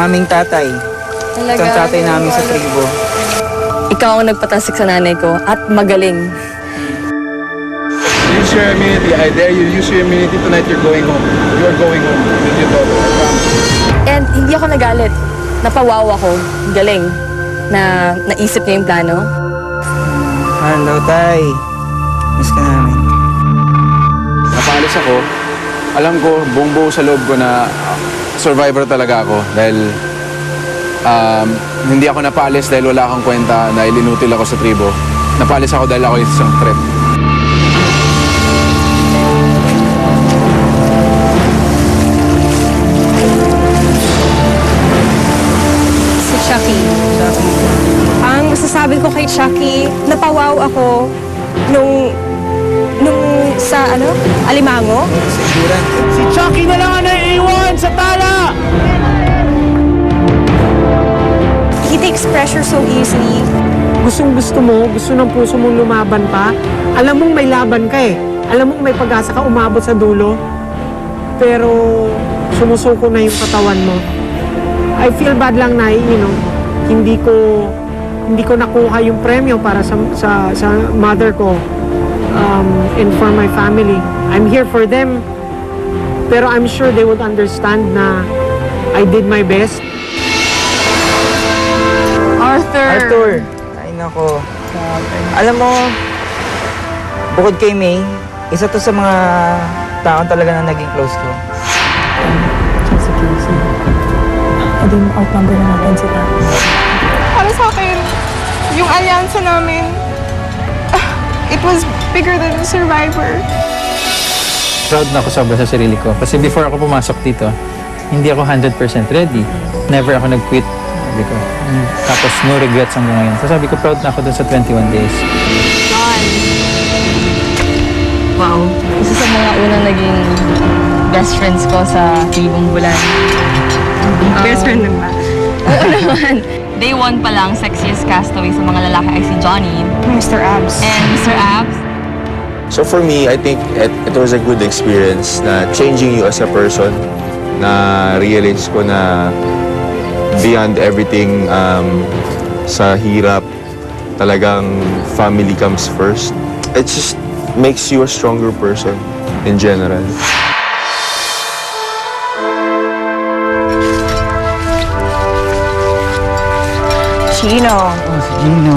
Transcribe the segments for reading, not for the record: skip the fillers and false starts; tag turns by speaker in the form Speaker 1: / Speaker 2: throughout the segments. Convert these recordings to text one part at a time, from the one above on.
Speaker 1: aming tatay.
Speaker 2: Talaga?
Speaker 1: Ito ang tatay namin sa tribo.
Speaker 2: Ikaw ang nagpatasik sa nanay ko at magaling.
Speaker 3: Use your immunity. I dare you. Use your immunity tonight. You're going home. You're going home with your daughter. I promise.
Speaker 2: And hindi ako nagalit. Napawaw ako. Galing. Na naisip niya yung plano.
Speaker 1: Hello, tay. Miss ka namin.
Speaker 3: Napalis ako. Alam ko, buong buo sa loob ko na survivor talaga ako. Dahil hindi ako napalis dahil wala akong kwenta na ilinutil ako sa tribo. Napalis ako dahil ako isang threat.
Speaker 4: Si Chucky. Ang masasabi ko kay Chucky, napawaw ako nung sa Alimango.
Speaker 5: Si Chucky na lang ang naiiwan sa tala!
Speaker 4: He takes pressure so easily.
Speaker 5: Gusto ng puso mong lumaban pa. Alam mong may laban ka eh. Alam mong may pag-asa ka umabot sa dulo. Pero sumusuko na yung katawan mo. I feel bad lang na, hindi ko nakuha yung premyo para sa mother ko. And for my family. I'm here for them. Pero I'm sure they would understand na I did my best.
Speaker 1: Arthur! Ay, nako. Alam mo, bukod kay May, isa to sa mga taon talaga na naging close ko.
Speaker 6: Si Casey. Hindi mo outnumber na natin sila.
Speaker 7: Para sa akin, yung alyansa namin, it was bigger than the survivor.
Speaker 8: Proud na ako sobra sa sarili ko. Kasi before ako pumasok dito, hindi ako 100% ready. Never ako nag-quit. Sabi ko. Tapos no regrets hanggang ngayon. So sabi ko, proud na ako dun sa 21 days.
Speaker 2: Wow. Isa sa mga unang naging best friends ko sa Tribong Bulan.
Speaker 4: Best friend lang ba?
Speaker 2: Oo naman. Day 1 pa lang, sexiest castaway sa mga lalaki ay si Johnny.
Speaker 4: Mr. Abs.
Speaker 2: And Mr. Abs.
Speaker 9: So for me, I think it was a good experience na changing you as a person, na realize ko na beyond everything sa hirap, talagang family comes first. It just makes you a stronger person in general.
Speaker 4: Gino.
Speaker 1: Oh, si Gino.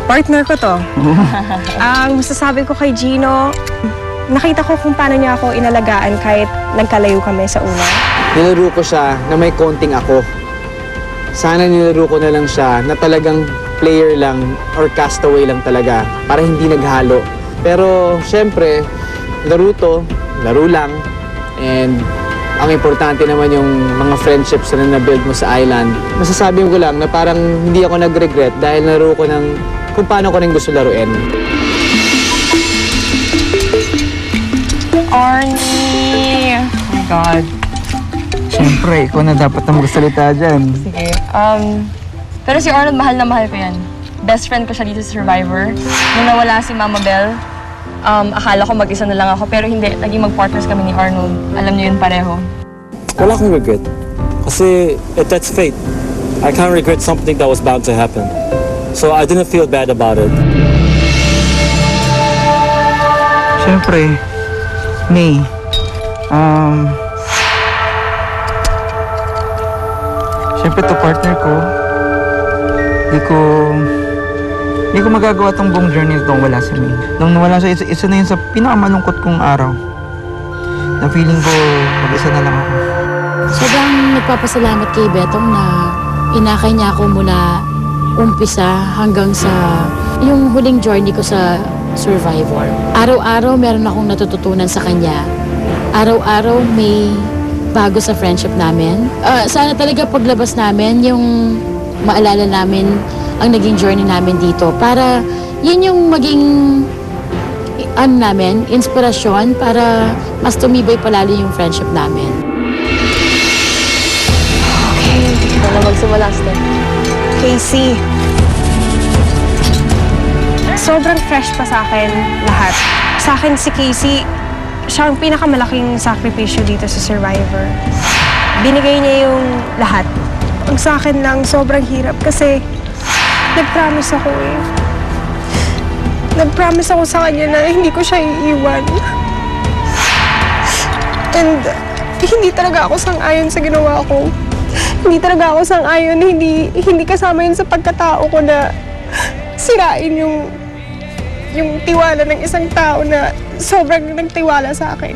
Speaker 4: Partner ko to. Ang masasabi ko kay Gino, nakita ko kung paano niya ako inalagaan kahit nagkalayo kami sa una.
Speaker 5: Nilaro ko siya na may konting ako. Sana nilaro ko na lang siya na talagang player lang or castaway lang talaga para hindi naghalo. Pero syempre, laro to, laro lang. And ang importante naman yung mga friendships na na-build mo sa island. Masasabi ko lang na parang hindi ako nag-regret dahil laro ko ng kung paano ko rin gusto laruin.
Speaker 7: Arnie! Oh my God.
Speaker 1: Siyempre, ikaw na dapat ang magsalita dyan.
Speaker 2: Sige. Pero si Arnold, mahal na mahal ko yan. Best friend ko siya dito sa Survivor. Nung nawala si Mama Belle, akala ko mag-isa na lang ako. Pero hindi, naging mag-partners kami ni Arnold. Alam niyo yun pareho.
Speaker 10: Wala akong regret. Kasi that's fate. I can't regret something that was bound to happen. So I didn't feel bad about it.
Speaker 1: Siyempre, May, siyempre to partner ko. Hindi ko magagawa tong buong journey nitong wala si May. Nung nawala siya, isa na yun sa pinakamalungkot kong araw. Na feeling ko, mag-isa na lang ako.
Speaker 6: Sobrang nagpapasalamat kay Betong na inakay niya ako mula umpisa hanggang sa yung huling journey ko sa Survivor. Araw-araw meron akong natututunan sa kanya. Araw-araw may bago sa friendship namin. Sana talaga paglabas namin, yung maalala namin ang naging journey namin dito. Para yun yung maging inspirasyon para mas tumibay palalo yung friendship namin.
Speaker 2: Ikaw na magsimula, Steph.
Speaker 4: Casey. Sobrang fresh pa sa akin lahat. Sa akin si Casey, siya ang pinakamalaking sakripisyo dito sa Survivor. Binigay niya yung lahat. Ang sa akin lang, sobrang hirap kasi nag-promise ako eh. Nag-promise ako sa kanya na hindi ko siya iiwan. And hindi talaga ako sang-ayon sa ginawa ko. Hindi talaga ako sang-ayon, hindi kasama yun sa pagkatao ko na sirain yung tiwala ng isang tao na sobrang nagtiwala sa akin.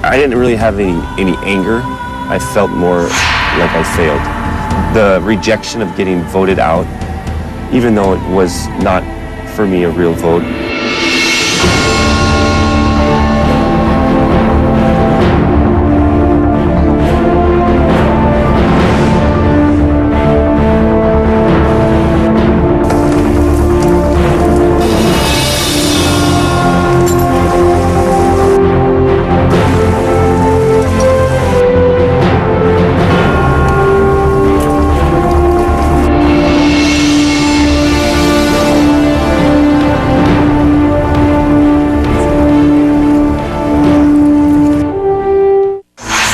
Speaker 11: I didn't really have any anger. I felt more like I failed. The rejection of getting voted out, even though it was not for me a real vote.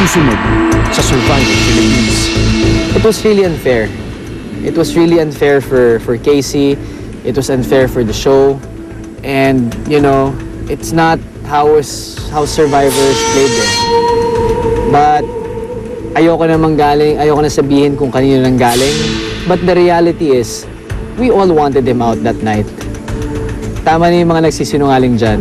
Speaker 12: Susunod sa Survivor Philippines.
Speaker 1: It was really unfair. It was really unfair for Casey. It was unfair for the show. And, you know, it's not how survivors played it. But ayoko na sabihin kung kanino nang galing. But the reality is, we all wanted him out that night. Tama na yung mga nagsisinungaling dyan.